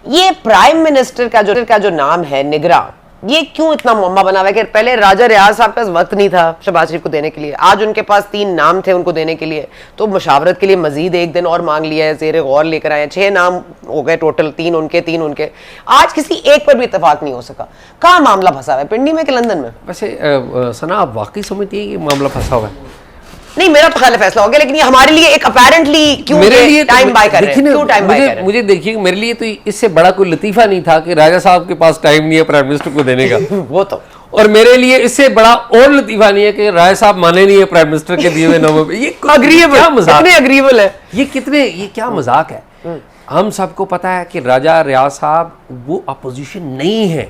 ये prime minister का जो नाम है निगरां, ये क्यों इतना मुअम्मा बना हुआ है कि पहले राजा रियाज साहब का वक्त नहीं था शहबाज शरीफ को देने के लिए, आज उनके पास 3 नाम थे उनको देने के लिए, तो मशावरत के लिए मजीद 1 दिन और मांग लिया है, ज़ेरे गौर लेकर आए, 6 नाम हो गए टोटल, 3 उनके। आज किसी एक पर भी इतफाक नहीं हो सका। कहाँ मामला फंसा हुआ है, पिंडी में कि लंदन में? वैसे सना आप वाकई समझती है कि मामला फंसा हुआ है? नहीं, मेरा तो ख्याल फैसला हो गया, लेकिन ये हमारे लिए एक अपैरेंटली क्यों टाइम बाय कर रहे हैं, क्यों टाइम बाय कर रहे हैं? मुझे देखिए, मेरे लिए तो इससे बड़ा कोई लतीफा नहीं था कि राजा साहब के पास टाइम नहीं है प्राइम मिनिस्टर को देने का वो तो, और मेरे लिए इससे बड़ा और लतीफा नहीं है कि राजा साहब माने नहीं है प्राइम मिनिस्टर के दिए हुए नामों पे। ये अग्रीएबल है, ये क्या मजाक है। हम सबको पता है कि राजा रियाज साहब वो अपोजिशन नहीं है,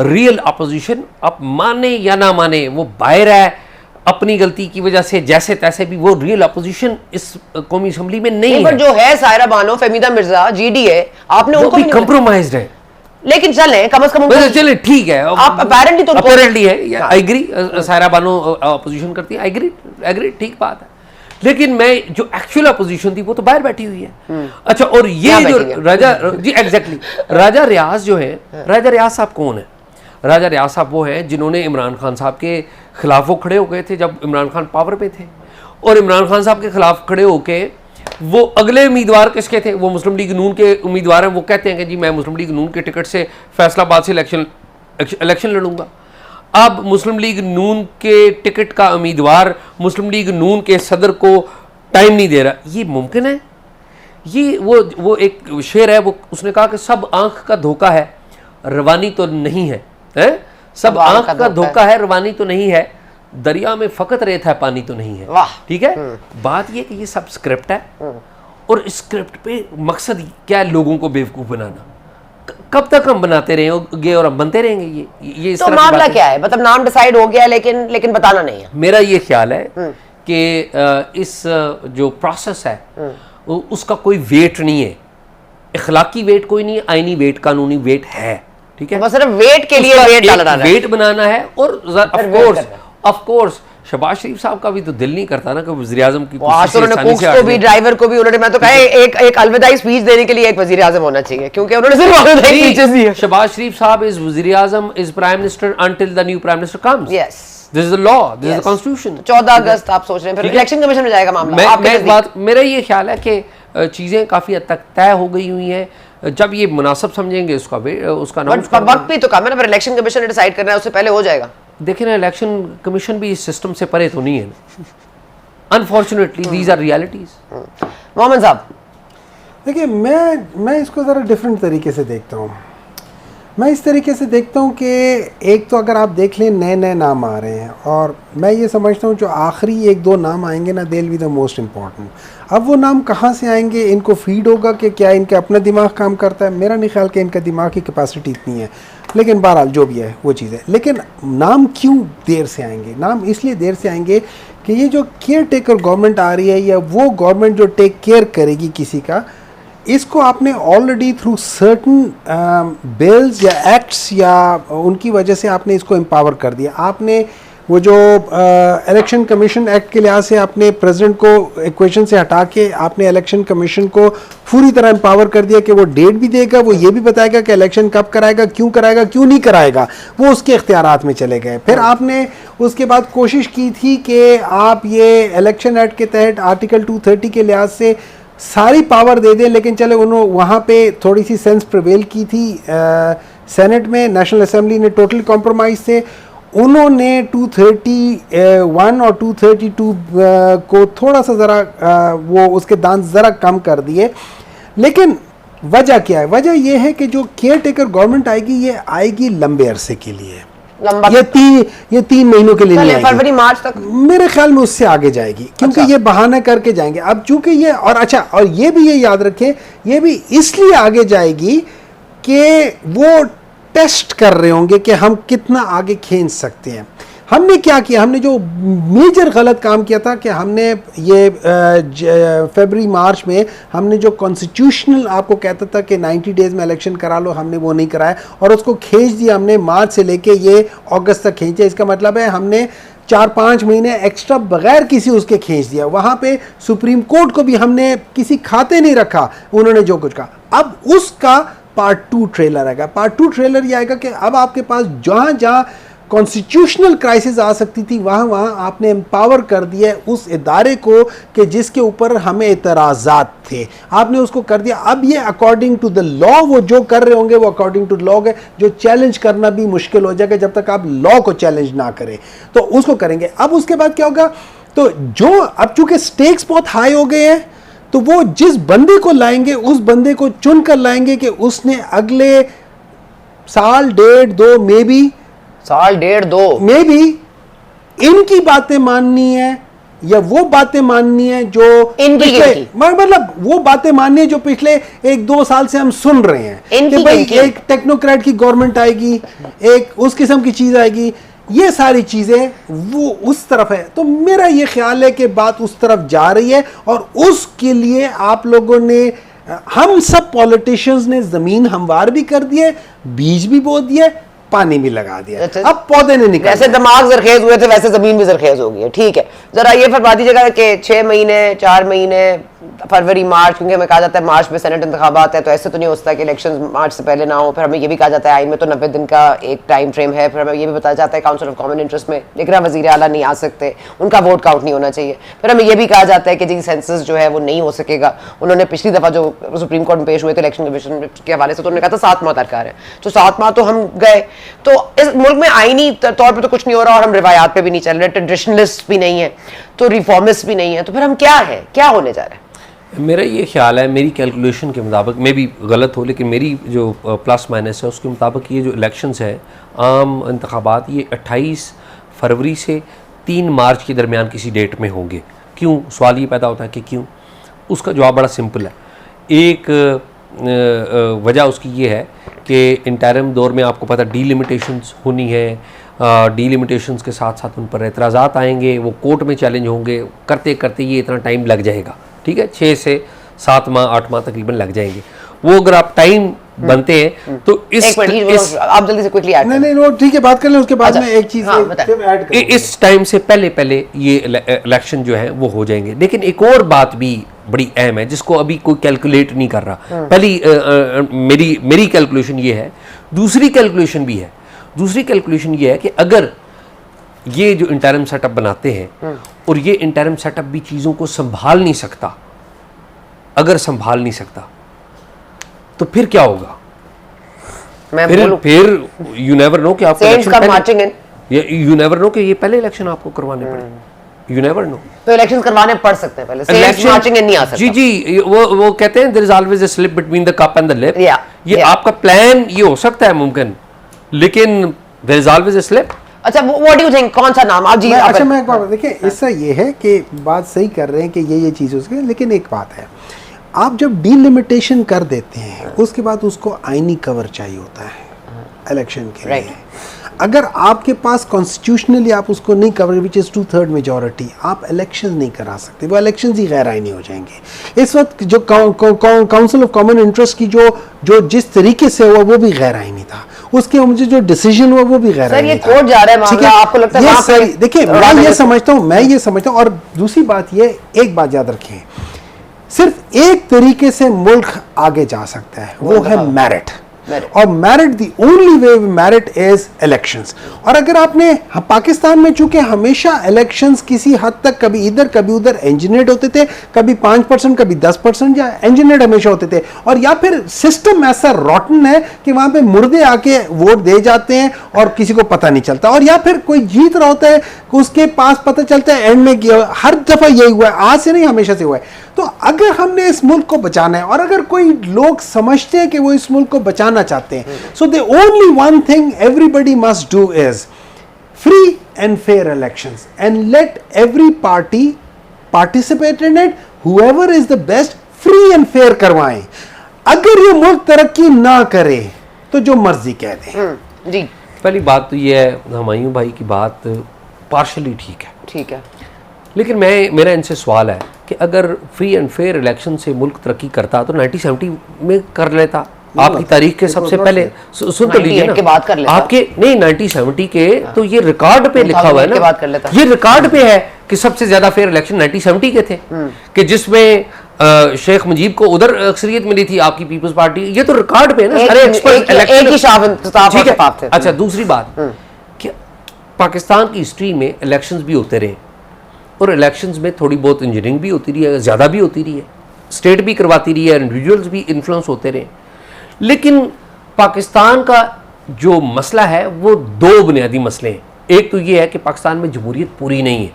रियल अपोजिशन। अब माने या ना माने, वो बाहर है अपनी गलती की वजह से, जैसे तैसे भी वो रियल अपोजिशन इस कौमी असेंबली में नहीं है। पर जो है सायरा बानो, फहमीदा मिर्जा, जीडीए, आपने उनको भी कंप्रोमाइज्ड है। लेकिन चले कम से कम, चले ठीक है, आप अपेरेंटली है, I agree, Saira Bano opposition करती है, आई एग्री, ठीक बात है। लेकिन मैं जो एक्चुअल अपोजिशन थी वो तो बाहर बैठी हुई है। अच्छा, और ये जो राजा जी एग्जैक्टली राजा रियाज जो है, राजा रियाज साहब कौन है? राजा रियाज साहब वो हैं जिन्होंने इमरान खान साहब के खिलाफ वो खड़े हो गए थे जब इमरान खान पावर पे थे, और इमरान खान साहब के खिलाफ खड़े होके वो अगले उम्मीदवार किसके थे? वो मुस्लिम लीग नून के उम्मीदवार हैं। वो कहते हैं कि जी मैं मुस्लिम लीग नून के टिकट से फैसलाबाद से इलेक्शन लड़ूंगा। अब मुस्लिम लीग नून के टिकट का उम्मीदवार मुस्लिम लीग नून के सदर को टाइम नहीं दे रहा, ये मुमकिन है? ये वो एक शेर है, वो उसने कहा कि सब आंख का धोखा है, रवानी तो नहीं है, सब आंख का धोखा है, रवानी तो नहीं है, दरिया में फकत रेत है, पानी तो नहीं है। ठीक है, बात ये कि ये सब स्क्रिप्ट है, और स्क्रिप्ट पे मकसद क्या है? लोगों को बेवकूफ बनाना। कब तक हम बनाते रहेंगे और हम बनते रहेंगे? ये तो मामला क्या है? मतलब नाम डिसाइड हो गया, लेकिन बताना नहीं है। मेरा ये ख्याल है कि इस जो प्रोसेस है उसका कोई वेट नहीं है, इखलाकी वेट कोई नहीं है, आईनी वेट, कानूनी वेट है। ठीक है, बस सिर्फ वेट के लिए वेट डालना है, वेट बनाना है। और ऑफ कोर्स शहबाज शरीफ साहब का भी तो दिल नहीं करता ना कि वज़ीर आज़म की को भी, ड्राइवर को भी उन्होंने, मैं तो कहा एक अलविदाई स्पीच देने के लिए एक वज़ीर आज़म होना चाहिए, क्योंकि उन्होंने सिर्फ अलविदाई स्पीचेस दी है। शहबाज शरीफ साहब इज वज़ीर आज़म, is prime minister until the new prime minister comes. Yes, this is the law, this is the constitution. 14 अगस्त आप सोच रहे हैं, फिर इलेक्शन कमीशन में जाएगा मामला। मेरा ये ख्याल है कि चीज़ें काफ़ी हद तक तय हो गई हुई हैं। जब ये मुनासिब समझेंगे उसका वक्त भी तो कम है ना, फिर इलेक्शन कमीशन ने डिसाइड करना है, उससे पहले हो जाएगा। देखिए ना, इलेक्शन कमीशन भी इस सिस्टम से परे तो नहीं है ना, unfortunately these are realities. Mohammad साहब, देखिए, मैं इसको ज़रा डिफरेंट तरीके से देखता हूँ। मैं इस तरीके से देखता हूँ कि एक तो अगर आप देख लें, नए नए नाम आ रहे हैं, और मैं ये समझता हूँ जो आखिरी 1-2 नाम आएंगे ना, they will be the most important. अब वो नाम कहाँ से आएंगे? इनको फीड होगा कि क्या इनका अपना दिमाग काम करता है? मेरा नहीं ख्याल कि इनका दिमाग की कैपेसिटी इतनी है, लेकिन बहरहाल जो भी है वो चीज़ है। लेकिन नाम क्यों देर से आएंगे? नाम इसलिए देर से आएंगे कि ये जो केयर टेकर गवर्नमेंट आ रही है, या वो गवर्नमेंट जो टेक केयर करेगी किसी का, इसको आपने ऑलरेडी थ्रू सर्टन बिल्स या एक्ट्स या उनकी वजह से आपने इसको एम्पावर कर दिया। आपने वो जो इलेक्शन कमीशन एक्ट के लिहाज से आपने प्रेसिडेंट को इक्वेशन से हटा के आपने इलेक्शन कमीशन को पूरी तरह एम्पावर कर दिया कि वो डेट भी देगा, वो ये भी बताएगा कि इलेक्शन कब कराएगा, क्यों नहीं कराएगा, वो उसके इख्तियारात में चले गए। फिर आपने उसके बाद कोशिश की थी कि आप ये इलेक्शन एक्ट के तहत आर्टिकल 230 के लिहाज से सारी पावर दे दें, लेकिन चले उन्होंने वहाँ पे थोड़ी सी सेंस प्रिवेल की थी सेनेट में, नेशनल असेंबली ने टोटल कॉम्प्रोमाइज़ से उन्होंने 231 और 232 को थोड़ा सा ज़रा वो उसके दांत ज़रा कम कर दिए। लेकिन वजह क्या है? वजह यह है कि जो केयर टेकर गवर्नमेंट आएगी, ये आएगी लंबे अरसे के लिए, ये 3 महीनों के लिए नहीं आएगी, फरवरी मार्च तक मेरे ख्याल में उससे आगे जाएगी, क्योंकि ये बहाना करके जाएंगे। अब चूंकि ये और ये भी ये याद रखें, ये भी इसलिए आगे जाएगी कि वो टेस्ट कर रहे होंगे कि हम कितना आगे खींच सकते हैं। हमने क्या किया? हमने जो मेजर गलत काम किया था कि हमने ये फरवरी मार्च में हमने जो कॉन्स्टिट्यूशनल आपको कहता था कि 90 डेज में इलेक्शन करा लो, हमने वो नहीं कराया और उसको खींच दिया हमने, मार्च से लेके ये अगस्त तक खींचा। इसका मतलब है हमने 4-5 महीने एक्स्ट्रा बगैर किसी उसके खींच दिया। वहाँ पे सुप्रीम कोर्ट को भी हमने किसी खाते नहीं रखा, उन्होंने जो कुछ कहा। अब उसका पार्ट 2 ट्रेलर आएगा। पार्ट 2 ट्रेलर ये आएगा कि अब आपके पास जहाँ जहाँ कॉन्स्टिट्यूशनल क्राइसिस आ सकती थी वहाँ वहाँ आपने एम्पावर कर दिया उस इदारे को कि जिसके ऊपर हमें एतराज़ात थे, आपने उसको कर दिया। अब ये अकॉर्डिंग टू द लॉ वो जो कर रहे होंगे वो अकॉर्डिंग टू लॉ है, जो चैलेंज करना भी मुश्किल हो जाएगा जब तक आप लॉ को चैलेंज ना करें, तो उसको करेंगे। अब उसके बाद क्या होगा, तो जो अब चूंकि स्टेक्स बहुत हाई हो गए हैं तो वो जिस बंदे को लाएंगे उस बंदे को चुन कर लाएंगे कि उसने अगले साल, डेढ़, 2 मे बी साल, डेढ़, 2 मे बी इनकी बातें माननी है या वो बातें माननी है जो मतलब वो बातें माननी है जो पिछले 1-2 साल से हम सुन रहे हैं कि भाई एक टेक्नोक्रेट की गवर्नमेंट आएगी, एक उस किस्म की चीज आएगी, ये सारी चीजें वो उस तरफ है। तो मेरा ये ख्याल है कि बात उस तरफ जा रही है और उसके लिए आप लोगों ने, हम सब पॉलिटिशियंस ने जमीन हमवार भी कर दिए, बीज भी बो दिए, पानी भी लगा दिया, अब पौधे नहीं निकल। जैसे दिमाग जरखेज हुए थे वैसे जमीन भी जरखेज हो गई है। ठीक है, जरा ये फरमा दीजिएगा कि 6 महीने, 4 महीने, फरवरी, मार्च, क्योंकि हमें कहा जाता है मार्च में सेनेट इंतखाबात है, तो ऐसे तो नहीं हो सकता कि इलेक्शन मार्च से पहले ना हो। फिर हमें ये भी कहा जाता है आइन में तो 90 दिन का एक टाइम फ्रेम है। फिर हमें ये भी बताया जाता है काउंसिल ऑफ कॉमन इंटरेस्ट में निगरान वजीर आला नहीं आ सकते, उनका वोट काउंट नहीं होना चाहिए। फिर हमें ये भी कहा जाता है कि जी सेंसस जो है वो नहीं हो सकेगा। उन्होंने पिछली दफा जो सुप्रीम कोर्ट में पेश हुए थे इलेक्शन कमीशन के हवाले से, तो उन्होंने कहा था 7 माह दरकार है, तो 7 माह तो हम गए। तो इस मुल्क में आईनी तौर पर तो कुछ नहीं हो रहा और हम रिवायात पे भी नहीं चल रहे, ट्रेडिशनलिस्ट भी नहीं है, तो रिफॉर्मिस्ट भी नहीं है, तो फिर हम क्या है, क्या होने जा रहा है? मेरा ये ख्याल है, मेरी कैलकुलेशन के मुताबिक, मैं भी गलत हो लेकिन मेरी जो प्लस माइनस है उसके मुताबिक ये जो इलेक्शंस है आम इंतखाबात, ये 28 फरवरी से 3 मार्च के दरमियान किसी डेट में होंगे। क्यों? सवाल ये पैदा होता है कि क्यों। उसका जवाब बड़ा सिंपल है। एक वजह उसकी ये है कि इंटरिम दौर में आपको पता डीलिमिटेशंस होनी है, डीलिमिटेशंस के साथ साथ उन पर एतराज़ात आएंगे, वो कोर्ट में चैलेंज होंगे, करते करते ये इतना टाइम लग जाएगा। ठीक है, 6 से 7 माह 8 माह तकरीबन लग जाएंगे। वो अगर आप टाइम बनते हैं तो आप जल्दी से क्विकली ऐड नहीं वो ठीक है, बात कर लें उसके बाद में एक चीज ऐड करें। इस टाइम से पहले ये इलेक्शन जो है वो हो जाएंगे। लेकिन एक और बात भी बड़ी अहम है जिसको अभी कोई कैलकुलेट नहीं कर रहा। पहली मेरी कैलकुलेशन ये है, दूसरी कैलकुलेशन भी है। दूसरी कैलकुलेशन ये है कि अगर ये जो इंटरिम सेटअप बनाते हैं और ये इंटरिम सेटअप भी चीज़ों को संभाल नहीं सकता, अगर संभाल नहीं सकता तो फिर क्या होगा? फिर यू नेवर नो कि आपको यू नेवर नो कि ये पहले इलेक्शन आपको करवाने पड़े। यू नेवर नो, तो इलेक्शन करवाने पड़ सकते हैं पहले, इलेक्शन मार्चिंग नहीं आ सकता। जी वो कहते हैं there is always a slip between the cup and the lip. ये आपका प्लान ये हो सकता है मुमकिन, लेकिन there is always a slip. अच्छा, व्हाट डू यू थिंक, कौन सा नाम आप जी? अच्छा, मैं एक बात देखिए, इससे ये है कि बात सही कर रहे हैं कि ये चीज़ उसके, लेकिन एक बात है, आप जब डीलिमिटेशन कर देते हैं उसके बाद उसको आईनी कवर चाहिए होता है इलेक्शन के लिए। अगर आपके पास कॉन्स्टिट्यूशनली आप उसको नहीं कवर, विच इज़ 2/3 मेजॉरिटी, आप इलेक्शन नहीं करा सकते, वो इलेक्शन ही गैर आईनी हो जाएंगे। इस वक्त जो काउंसिल ऑफ कॉमन इंटरेस्ट की जो जिस तरीके से हुआ वो भी गैर आईनी था, उसके मुझे जो डिसीजन हुआ वो भी गैर आईनी था। ये कोर्ट जा रहा है मामला, आपको लगता है सही? देखिए, मैं ये समझता हूँ और दूसरी बात ये, एक बात याद रखें, सिर्फ एक तरीके से मुल्क आगे जा सकता है, वो है मेरिट। और merit, the only way merit is elections. और अगर आपने पाकिस्तान में चूंकि हमेशा इलेक्शंस किसी हद तक कभी इधर कभी उधर इंजीनियर्ड होते थे, कभी 5% कभी 10% या इंजीनियर्ड हमेशा होते थे, और या फिर सिस्टम ऐसा रॉटन है कि वहां पे मुर्दे आके वोट दे जाते हैं और किसी को पता नहीं चलता, और या फिर कोई जीत रहा होता है उसके पास पता चलता है एंड में किया। हर दफा यही हुआ है, आज से नहीं हमेशा से हुआ है। तो अगर हमने इस मुल्क को बचाना है और अगर कोई लोग समझते हैं कि वो इस मुल्क को बचाना चाहते हैं, so the only one thing everybody must do is free and fair elections and let every party participate in it, whoever is the best, free and fair करवाएं। अगर ये मुल्क तरक्की ना करे तो जो मर्जी कह दें। जी, पहली बात तो ये है, हुमायूं भाई की बात पार्शली ठीक है, लेकिन मेरा इनसे सवाल है कि अगर फ्री एंड फेयर इलेक्शन से मुल्क तरक्की करता तो 1970 में कर लेता। आपकी तारीख के सबसे पहले सुन तो लीजिए ना, के बाद कर लेता। आपके नहीं 1970 के तो ये रिकॉर्ड पे लिखा हुआ है ना, बात कर लेता। ये रिकॉर्ड पे है कि सबसे ज्यादा फेयर इलेक्शन 1970 के थे, कि जिसमें शेख मुजीब को उधर अक्सरियत मिली थी, आपकी पीपल्स पार्टी, ये तो रिकॉर्ड पे है ना सारे एक ही साफ ठीक है। साफ थे। अच्छा, दूसरी बात कि पाकिस्तान की हिस्ट्री में इलेक्शंस भी होते रहे और इलेक्शंस में थोड़ी बहुत इंजीनियरिंग भी होती रही है, ज़्यादा भी होती रही है, स्टेट भी करवाती रही है, इंडिविजुअल्स भी इन्फ्लुएंस होते रहे। लेकिन पाकिस्तान का जो मसला है वो दो बुनियादी मसले हैं। एक तो ये है कि पाकिस्तान में जमहूरियत पूरी नहीं है।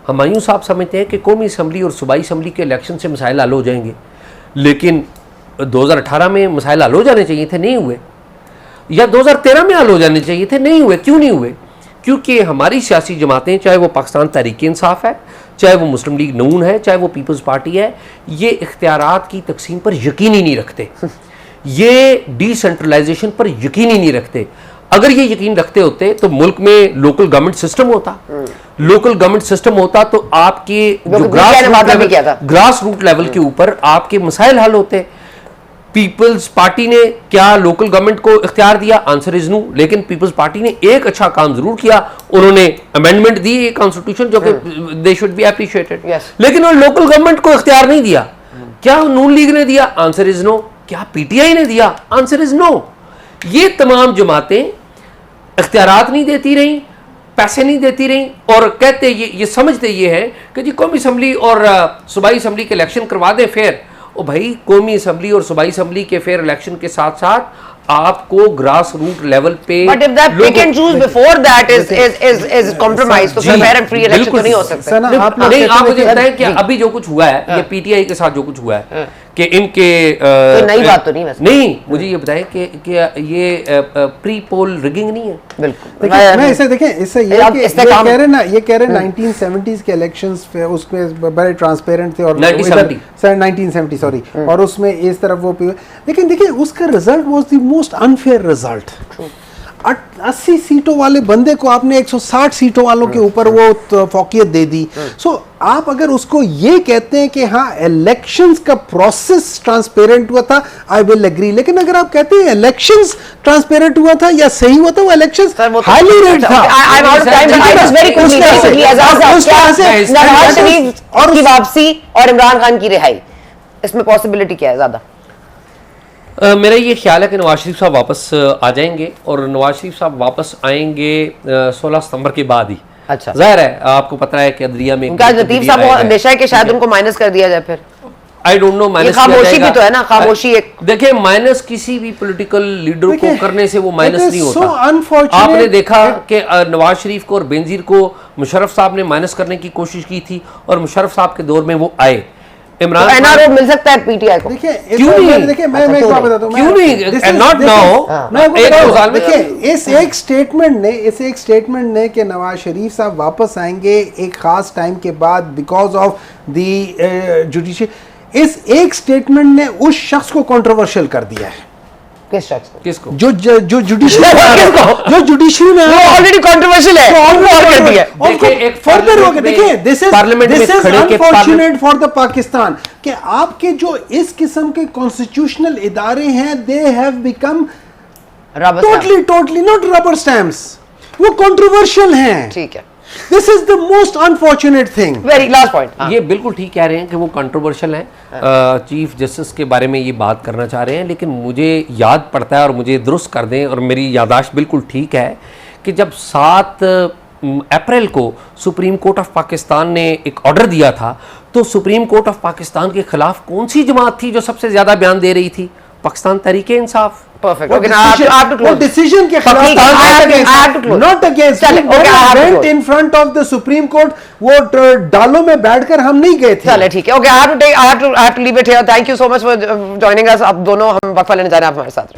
हुमायूं साहब समझते हैं कि कौमी असम्बली और सूबाई असम्बली के इलेक्शन से मसाइल हल हो जाएंगे, लेकिन 2018 में मसाइल हल हो जाने चाहिए थे, नहीं हुए, या 2013 में हल हो जाने चाहिए थे, नहीं हुए। क्यों नहीं हुए? क्योंकि हमारी सियासी जमातें, चाहे वो पाकिस्तान तहरीक इंसाफ है, चाहे वो मुस्लिम लीग नून है, चाहे वो पीपल्स पार्टी है, ये इख्तियारात की तकसीम पर यकीन ही नहीं रखते, ये डिसेंट्रलाइजेशन पर यकीन ही नहीं रखते। अगर ये यकीन रखते होते तो मुल्क में लोकल गवर्नमेंट सिस्टम होता, लोकल गवर्नमेंट सिस्टम होता तो आपके जो ग्रास रूट लेवल के ऊपर आपके मसाइल हल होते। पीपल्स पार्टी ने क्या लोकल गवर्नमेंट को इख्तियार दिया? Answer is no. लेकिन पीपल्स पार्टी ने एक अच्छा काम जरूर किया, उन्होंने अमेंडमेंट दी कॉन्स्टिट्यूशन, जो कि दे शुड बी एप्रिशिएटेड। लेकिन उन्होंने लोकल गवर्नमेंट को इख्तियार नहीं दिया। क्या नून लीग ने दिया? Answer is no. क्या पीटीआई ने दिया? Answer is no. ये तमाम जमातें इख्तियारात नहीं देती रही, पैसे नहीं देती रही, और कहते ये समझते ये है कि जी कौमी असम्बली और सूबाई असम्बली के इलेक्शन करवा दें फेयर। ओ भाई, कौमी असम्बली और सूबाई असम्बली के फेयर इलेक्शन के साथ साथ आपको ग्रास रूट लेवल पे, but if that pick and choose before that is compromise, तो फिर फेयर एंड फ्री इलेक्शन तो नहीं हो सकते। नहीं, आप मुझे बताएं कि अभी जो कुछ हुआ है, ये पीटीआई के साथ जो कुछ हुआ है, कि इनके तो नई बात तो नहीं वैसे। नहीं, मुझे ये बताएं कि ये प्री पोल रिगिंग नहीं है। बिल्कुल। मैं इसे देखें, इससे ये कह रहे ना, ये कह रहे 1970s के इलेक्शंस उसमें बड़े ट्रांसपेरेंट थे, और 1970 सॉरी, और उसमें इस तरफ वो, लेकिन देखिए उसका result was the most unfair result. 80 सीटों वाले बंदे को आपने 160 सीटों वालों के ऊपर वो फौकियत दे दी। सो आप अगर उसको ये कहते हैं कि हाँ इलेक्शंस का प्रोसेस ट्रांसपेरेंट हुआ था, आई विल एग्री। लेकिन अगर आप कहते हैं इलेक्शंस ट्रांसपेरेंट हुआ था या सही हुआ था, वो इलेक्शंस हाईली रेट था। और की वापसी और इमरान खान की रिहाई, इसमें पॉसिबिलिटी क्या है ज्यादा? मेरा ये ख्याल है कि नवाज शरीफ साहब वापस आ जाएंगे, और नवाज शरीफ साहब वापस आएंगे 16 सितंबर के बाद ही। अच्छा, जाहिर है, आपको पता है कि अदलिया में लतीफ साहब अंदेशा है कि शायद उनको माइनस कर दिया जाए। फिर आई डोंट नो, माइनस खामोशी भी तो है ना, खामोशी एक। देखिए, माइनस किसी भी पॉलिटिकल लीडर को करने से वो माइनस नहीं होता। आपने देखा कि नवाज शरीफ को और बेनजीर को मुशर्रफ साहब ने माइनस करने की कोशिश की थी, और मुशर्रफ साहब के दौर में वो आए। इमरान तो एनआरओ मिल सकता है पीटीआई को? देखिए क्यों नहीं? देखिए मैं एक बात बताता हूं, क्यों नहीं? Not now. देखिए इस एक स्टेटमेंट ने कि नवाज शरीफ साहब वापस आएंगे एक खास टाइम के बाद बिकॉज ऑफ द जुडिशरी, इस एक स्टेटमेंट ने उस शख्स को कंट्रोवर्शियल कर दिया है। किस शख्स को? किसको? जो जुडिशरी में ऑलरेडी कंट्रोवर्शियल है। देखिए एक फर्दर हो गया। देखिए this is unfortunate for the Pakistan कि आपके जो इस किस्म के कॉन्स्टिट्यूशनल इदारे हैं, they have become totally not rubber stamps, वो कंट्रोवर्शियल हैं। ठीक है, this is the most unfortunate thing. Very last point. ये बिल्कुल ठीक कह रहे हैं कि वो कंट्रोवर्शियल हैं, चीफ जस्टिस के बारे में ये बात करना चाह रहे हैं, लेकिन मुझे याद पड़ता है, और मुझे दुरुस्त कर दें, और मेरी यादाश्त बिल्कुल ठीक है, कि जब 7 अप्रैल को सुप्रीम कोर्ट ऑफ पाकिस्तान ने एक ऑर्डर दिया था, तो सुप्रीम कोर्ट ऑफ पाकिस्तान के खिलाफ कौन सी जमात थी जो सबसे ज्यादा बयान दे रही थी? Pakistan Tehreek Insaf. Perfect. Okay, now I have to close. Decision के खिलाफ not against. Went in front of the Supreme Court. वो डालों में बैठकर हम नहीं गए थे। चले ठीक है। Okay, I have to leave it here. Thank you so much for joining us. आप दोनों हम वक्फा लेने जा रहे हैं, आप हमारे साथ।